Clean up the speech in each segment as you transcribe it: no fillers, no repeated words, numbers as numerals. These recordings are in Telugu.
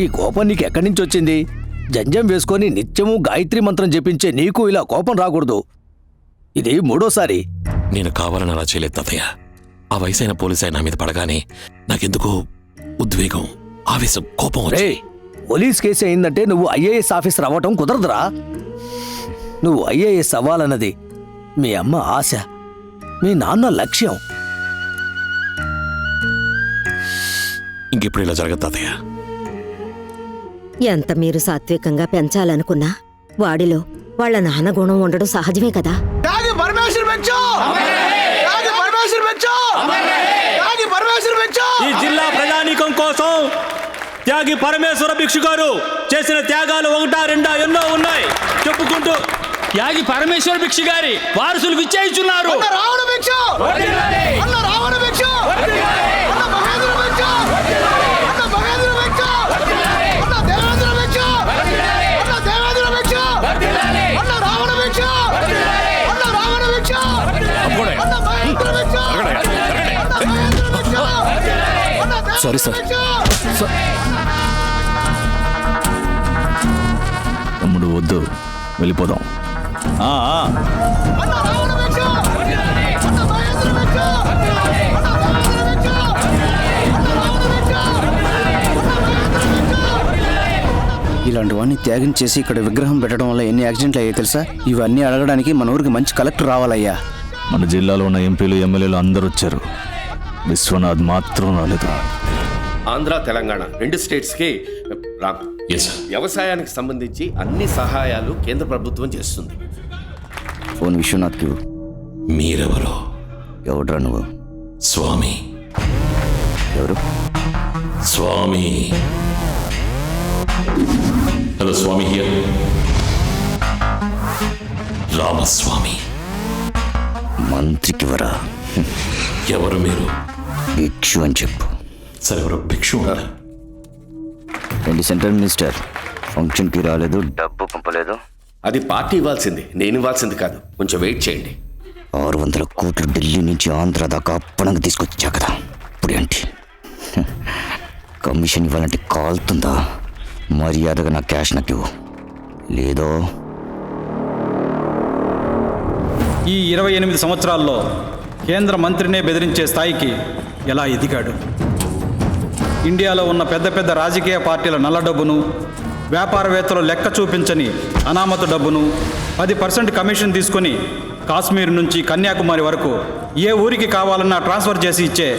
ఈ కోపం నీకు ఎక్కడి నుంచి వచ్చింది? జంజం వేసుకొని నిత్యము గాయత్రి మంత్రం జపించే నీకు ఇలా కోపం రాకూడదు. ఇది మూడోసారి. నేను కావాలని అలా చేయలేదు తాతయ్య. ఆ వయసైన పోలీసు ఆయన నా మీద పడగానే నాకెందుకో ఉద్వేగం, ఆవేశం, కోపం రే, పోలీస్ కేసు అయిందంటే నువ్వు ఐఏఎస్ ఆఫీసర్ అవ్వటం కుదరదురా. నువ్వు ఐఏఎస్ అవ్వాలన్నది మీ అమ్మ ఆశ, మీ నాన్న లక్ష్యం. ఇంకెప్పుడు ఇలా జరగదు తాతయ్య. ఎంత మీరు సాత్వికంగా పెంచాలనుకున్నా వాడిలో వాళ్ళ నాన్న గుణం ఉండడం సహజమే కదా. ఈ జిల్లా ప్రజానీకం కోసం త్యాగి పరమేశ్వర భిక్షు గారు చేసిన త్యాగాలు ఒకటా రెండా ఎన్నో ఉన్నాయి చెప్పుకుంటూ త్యాగి పరమేశ్వర భిక్షు గారి వారసులు విచ్చేయిస్తున్నారు. Sorry sir. తమ్ముడు వద్దు, వెళ్ళిపోదాం. ఇలాంటివన్నీ త్యాగం చేసి ఇక్కడ విగ్రహం పెట్టడం వల్ల ఎన్ని యాక్సిడెంట్లు అయ్యాయి తెలుసా? ఇవన్నీ అడగడానికి మన ఊరికి మంచి కలెక్టర్ రావాలయ్యా. మన జిల్లాలో ఉన్న ఎంపీలు ఎమ్మెల్యేలు అందరూ వచ్చారు, విశ్వనాథ్ మాత్రం రాలేదు. ఆంధ్ర తెలంగాణ 2 స్టేట్స్కి వ్యవసాయానికి సంబంధించి అన్ని సహాయాలు కేంద్ర ప్రభుత్వం చేస్తుంది. ఫోన్ విశ్వనాథ్కి. మీరెవరో? ఎవడ్రా నువ్వు? స్వామి. ఎవరు? స్వామి. Hello Swami here. రామస్వామి. మంత్రికి వరా? ఎవరు మీరు? భిక్షు అని చెప్పు. సరే, ఎవరు భిక్షు? ఏంటి సెంట్రల్ మినిస్టర్ ఫంక్షన్కి రాలేదు, డబ్బు పంపలేదు? అది పార్టీ ఇవ్వాల్సింది, నేను ఇవ్వాల్సింది కాదు. కొంచెం వెయిట్ చేయండి. 600 కోట్లు ఢిల్లీ నుంచి ఆంధ్ర దాకా అప్పనంగా తీసుకొచ్చా కదా. ఇప్పుడు ఏంటి కమిషన్ ఇవ్వాలంటే కాలుతుందా? మర్యాదగా నా క్యాష్ నాకు ఇవ్వు, లేదో. ఈ 28 సంవత్సరాల్లో కేంద్ర మంత్రినే బెదిరించే స్థాయికి ఎలా ఎదిగాడు? ఇండియాలో ఉన్న పెద్ద పెద్ద రాజకీయ పార్టీల నల్ల డబ్బును, వ్యాపారవేత్తలు లెక్క చూపించని అనామత డబ్బును 10% కమిషన్ తీసుకొని కాశ్మీర్ నుంచి కన్యాకుమారి వరకు ఏ ఊరికి కావాలన్నా ట్రాన్స్ఫర్ చేసి ఇచ్చే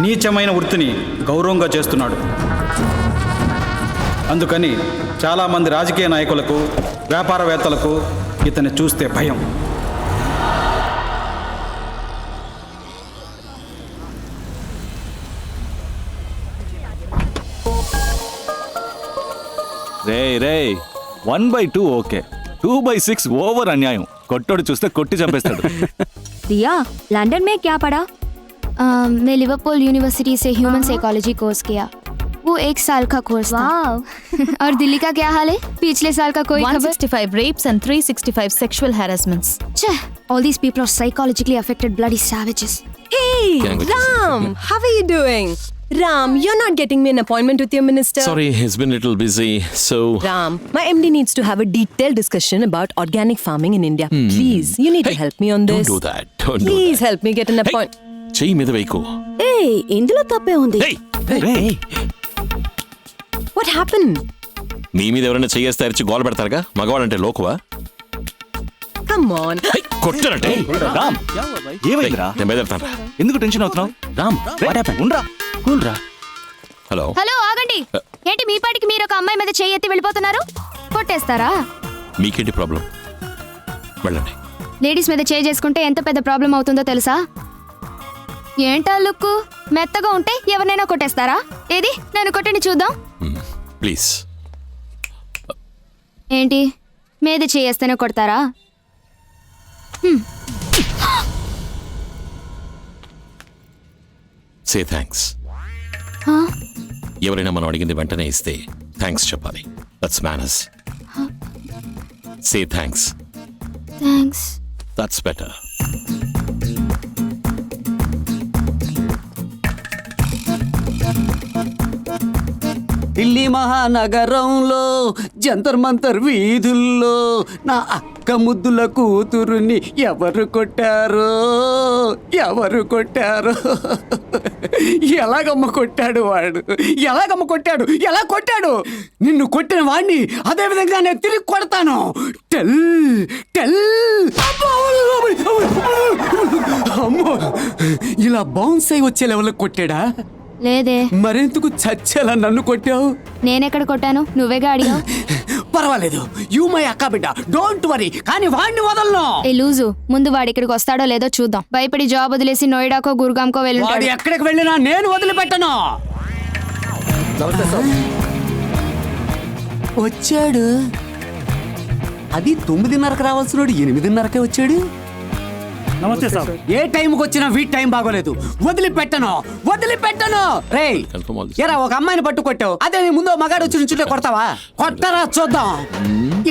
నీచమైన వృత్తిని గౌరవంగా చేస్తున్నాడు. అందుకని చాలామంది రాజకీయ నాయకులకు, వ్యాపారవేత్తలకు ఇతన్ని చూస్తే భయం. రే 1/2 ఓకే, 2/6 ఓవర్ అన్యాయం. కొట్టోడు చూస్తే కొట్టి చంపేస్తాడు. दिया लंदन में क्या पढ़ा? मैं लिवरपूल यूनिवर्सिटी से ह्यूमन साइकोलॉजी कोर्स किया. वो 1 साल का कोर्स था. और दिल्ली का क्या हाल है? पिछले साल का कोई 165 rapes and 365 sexual harassments. All these people are psychologically affected bloody savages. Hey, Ram, how are you doing? Ram, you're not getting me an appointment with your minister. Sorry, he's been a little busy, so... Ram, my MD needs to have a detailed discussion about organic farming in India. Please, you need to help me on this. Don't do that. Don't Please do that. help me get an appointment. చెయ్యి మీద వేయకు. ఏ ఇందులో తప్పే ఉంది. What happened? మీ మీద ఎవరైనా చెయ్యేస్తే అరిచి గోల పెడతారుగా, మగవాడంటే లోకువా? Come on. కొట్టారంటే రామ్, ఏమైందిరా? నేను బయలుదేరుతాను. ఎందుకు టెన్షన్ అవుతున్నావు? రామ్, ఉండరా, కూల్ రా. హలో హలో, ఆగండి. ఏంటి మీ పాటికి మీరు ఒక అమ్మాయి మీద చెయ్యి ఎత్తి వెళ్ళిపోతున్నారు? కొట్టేస్తారా? మీకేంటి ప్రాబ్లం? వెళ్ళండి. లేడీస్ మీద చేయి చేసుకుంటే ఎంత పెద్ద ప్రాబ్లం అవుతుందో తెలుసా? ఏంటా లుక్కు? మెత్తగా ఉంటే ఎవరినైనా కొట్టేస్తారా? ఏది నన్ను కొట్టండి చూద్దాం. ప్లీజ్. ఏంటి మీద చేయేస్తేనే కొడతారా? Say thanks. ఎవరైనా మనం అడిగింది వెంటనే ఇస్తే థ్యాంక్స్ చెప్పాలి. That's manners. Say thanks. Thanks. That's better. Delhi మహానగరంలో జంతర్ మంతర్ వీధుల్లో నా అక్క ముద్దుల కూతురుని ఎవరు కొట్టారో ఎలాగమ్మ కొట్టాడు వాడు, ఎలాగమ్మ కొట్టాడు, ఎలా కొట్టాడు? నిన్ను కొట్టిన వాడిని అదే విధంగా నేను తిరిగి కొడతాను. Tell tell. అమ్మో, ఇలా బౌన్స్ అయి వచ్చే లెవెల్లో కొట్టాడా? లేదే. మరెందుకు చచ్చేలా నన్ను కొట్టావు? నేనెక్కడ కొట్టాను? నువ్వేగా అడిగావు. పర్వాలేదు, యూ మై అక్క బిడ్డ, డోంట్ వరీ. కానీ వాడిని వదలను. ఏ లూజు, ముందు వాడి ఇక్కడికి వస్తాడో లేదో చూద్దాం. భయపడి జాబ్ వదిలేసి నోయిడాకో గురుగాంకో వాడు వెళ్ళి ఎక్కడికి వెళ్ళినా నేను వదిలిపెట్టను. వచ్చాడు. అది 9:30కి రావాల్సిన 8:30కే వచ్చాడు. నమస్తే సార్. ఏ టైంకి వచ్చినా వీటి టైం బాగోలేదు. వదిలిపెట్టను. రేయ్, ఎరా ఒక అమ్మాయిని పట్టు కొట్టావు, అదే నీ ముందు మగాడు వచ్చి నుంచుంటే కొడతావా? కొట్టరా చూద్దాం.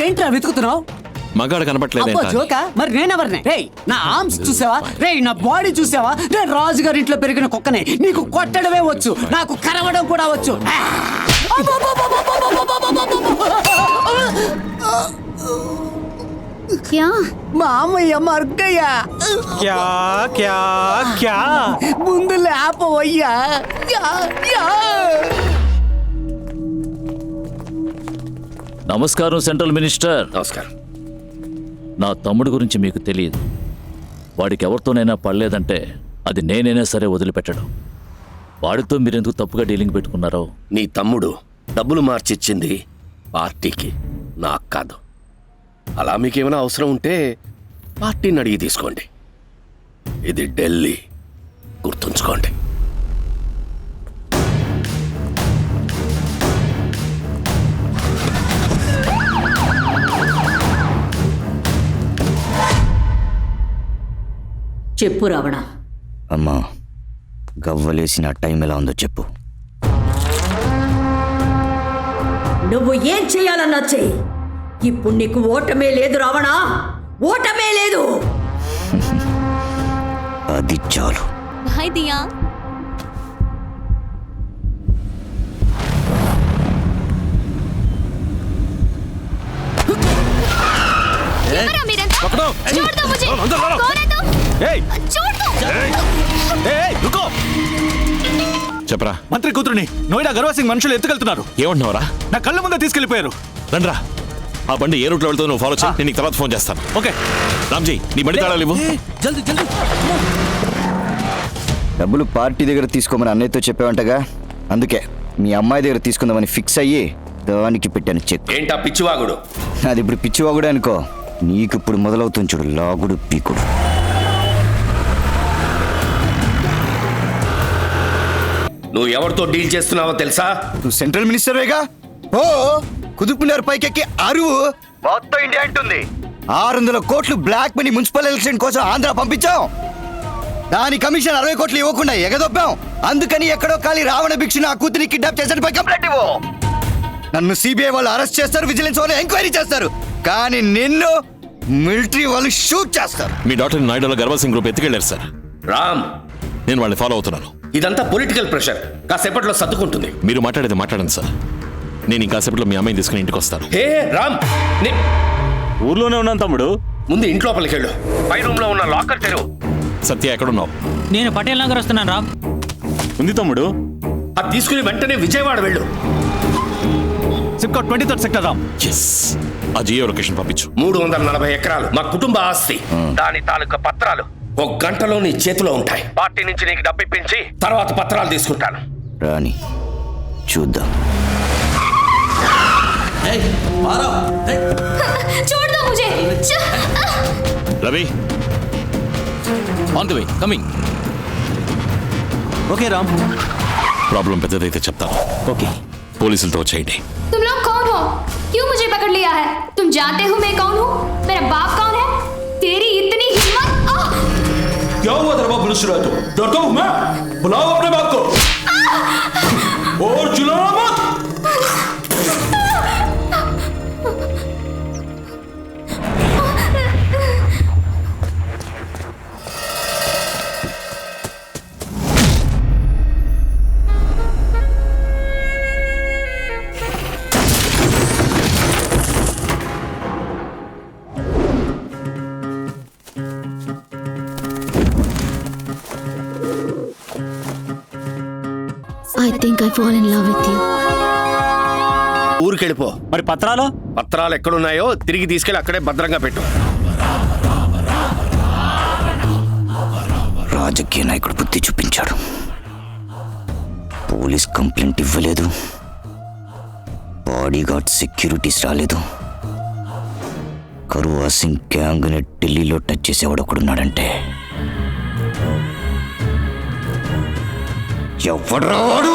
ఏంట్రా వెతుకుతున్నావు? మగాడు కనపట్లేదు. అబ్బో జోకా? మరి నేనెవరిని? రేయ్, నా ఆర్మ్స్ చూసావా? రేయ్, నా బాడీ చూసావా? నేను రాజుగారి ఇంట్లో పెరిగిన కుక్కనే. నీకు కొట్టడమే వచ్చు, నాకు కరవడం కూడా వచ్చు. క్యా? మా అమ్మయ్య మర్గయ్యా. క్యా క్యా క్యా? ముందు లేపవయ్యా. నమస్కారం సెంట్రల్ మినిస్టర్. నమస్కారం. నా తమ్ముడు గురించి మీకు తెలియదు. వాడికి ఎవరితోనైనా పడలేదంటే అది నేనైనా సరే వదిలిపెట్టడం. వాడితో మీరెందుకు తప్పుగా డీలింగ్ పెట్టుకున్నారో? నీ తమ్ముడు డబ్బులు మార్చిచ్చింది పార్టీకి, నాకు కాదు. అలా మీకేమైనా అవసరం ఉంటే పార్టీని అడిగి తీసుకోండి. ఇది ఢిల్లీ, గుర్తుంచుకోండి. చెప్పు రావణ. అమ్మా, గవ్వలేసిన టైం ఎలా ఉందో చెప్పు. నువ్వు ఏం చేయాలన్నా చెయ్యి. ఇప్పుడు నీకు ఓటమే లేదు రావణ, ఓటమే లేదు. అది చాలు. హాయ్ దియా. చెప్పరా. మంత్రి కూతురుని నోయిడా గర్వా సింగ్ మనుషులు ఎత్తుకెళ్తున్నారు. ఏమంటున్నావరా? నా కళ్ళ ముందే తీసుకెళ్లిపోయారు. రండ్రా, ఆ బండి ఏ రూట్లో వెళ్తుందో నువ్వు ఫాలో చేయి. నేను నీకు తర్వాత ఫోన్ చేస్తాను. ఓకే రామ్జీ, నీ బండి తాళాలు ఇవ్వు. డబ్బులు పార్టీ దగ్గర తీసుకోమని అన్నయ్యతో చెప్పావంటగా, అందుకే మీ అమ్మాయి దగ్గర తీసుకుందామని ఫిక్స్ అయ్యి దానికి పెట్టాను చెక్. ఏంటా పిచ్చివాగుడు? అది ఇప్పుడు పిచ్చివాగుడే అనుకో. నీకు ఇప్పుడు మొదలవుతుంది చూడు, లాగుడు పీకుడు. నువ్వు ఎవరితో డీల్ చేస్తున్నావో తెలుసా? నువ్వు సెంట్రల్ మినిస్టర్వేగా. ఓ కుదుపున్నారు పైకెక్కి అరువు మొత్తం ఇండియా అంటుంది. 600 కోట్లు బ్లాక్ మనీ మున్సిపల్ ఎలక్షన్ కోసం ఆంధ్ర పంపించాం. దాని కమిషన్ 60 కోట్లు ఇవ్వకుండా ఎగదొప్పాం. అందుకని ఎక్కడో ఖాళీ రావణ భిక్ష నా కూతురిని కిడ్నాప్ చేశాడు కంప్లైంట్ ఇవ్వు. నన్ను సిబిఐ వాళ్ళు అరెస్ట్ చేస్తారు, విజిలెన్స్ వాళ్ళు ఎంక్వైరీ చేస్తారు. కానీ నిన్ను మిలిటరీ వాళ్ళు షూట్ చేస్తారు. మీ డాక్టర్ నాయుడులో గర్వా సింగ్ గ్రూప్ ఎత్తుకెళ్లారు సార్. రామ్, నేను వాళ్ళని ఫాలో అవుతున్నాను. ఇదంతా పొలిటికల్ ప్రెషర్, కాసేపట్లో సర్దుకుంటుంది. మీరు మాట్లాడేది మాట్లాడండి సార్. నేను ఇంకాసేపట్లో మీ అమ్మాయిని తీసుకుని ఇంటికి వస్తాను. హే రామ్, ఊర్లోనే ఉన్నాను తమ్ముడు. ముందు ఇంట్లోపలికి వెళ్ళు. పై రూమ్ లో ఉన్న లాకర్ తెరువు. సత్య ఎక్కడున్నావు? నేను పటేల్ నగర్ వస్తున్నాను రామ్. ఉంది తమ్ముడు. అది తీసుకుని వెంటనే విజయవాడ వెళ్ళు. SIPCOT 23rd sector Ram. Yes, ఆ జియో లొకేషన్ పంపించు. 340 ఎకరాలు మా కుటుంబ ఆస్తి. దాని తాలూకా పత్రాలు 1 గంటలో నీ చేతిలో ఉంటాయి. పార్టీ నుంచి నీకు డబ్బు ఇప్పించి తర్వాత పత్రాలు తీసుకుంటాను. రాని చూద్దాం. Ravi, on the way, coming. Okay Ram. Problem పెద్దదైతే చెప్తాను. ఓకే, పోలీసులతో వచ్చేయండి. तुम लोग कौन हो? क्यों मुझे पकड़ लिया है? तुम जानते हो मैं कौन हूँ? मेरा बाप कौन है? तेरी इतनी हिम्मत? क्या हुआ तेरे बाप पुलिस रहा? डरता हूँ मैं? बुलाओ अपने बाप को और चिल्लाना मत. I think I fall in love with you. ఊరికెళ్ళిపో. మరి పత్రాలు? పత్రాలు ఎక్కడున్నాయో తిరిగి తీసుకెళ్ళి అక్కడే భద్రంగా పెట్టు. రాజకీయ నాయకుడు బుద్ధి చూపించాడు. పోలీస్ కంప్లైంట్ ఇవ్వలేదు, బాడీగార్డ్ సెక్యూరిటీస్ రాలేదు. కరువా సింగ్ గ్యాంగ్ ని ఢిల్లీలో టచ్ చేసేవాడు ఒకడున్నాడంటే ఎవడు రావాడు?